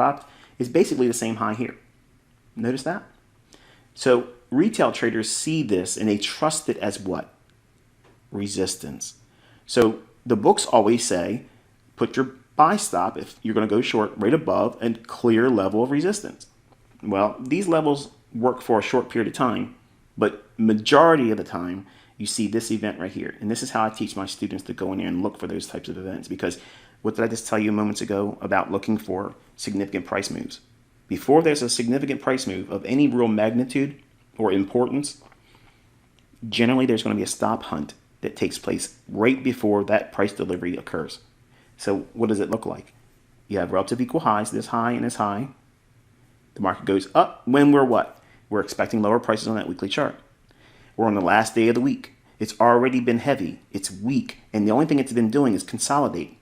dropped is basically the same high here. Notice that? So retail traders see this and they trust it as what? Resistance. So the books always say, put your buy stop, if you're going to go short, right above a clear level of resistance. Well, these levels work for a short period of time, but majority of the time you see this event right here. And this is how I teach my students to go in there and look for those types of events, because what did I just tell you moments ago about looking for significant price moves? Before there's a significant price move of any real magnitude or importance, generally there's going to be a stop hunt that takes place right before that price delivery occurs. So what does it look like? You have relative equal highs, this high and this high. The market goes up when we're what? We're expecting lower prices on that weekly chart. We're on the last day of the week. It's already been heavy. It's weak. And the only thing it's been doing is consolidate.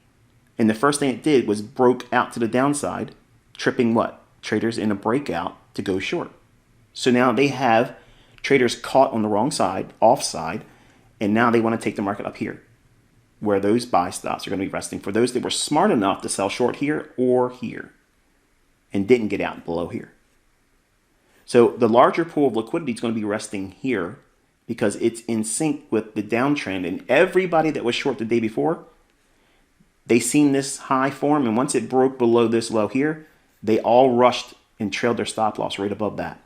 And the first thing it did was broke out to the downside, tripping what? Traders in a breakout to go short. So now they have traders caught on the wrong side, offside, and now they want to take the market up here, where those buy stops are going to be resting for those that were smart enough to sell short here or here and didn't get out below here. So the larger pool of liquidity is going to be resting here because it's in sync with the downtrend, and everybody that was short the day before, they seen this high form, and once it broke below this low here, they all rushed and trailed their stop loss right above that.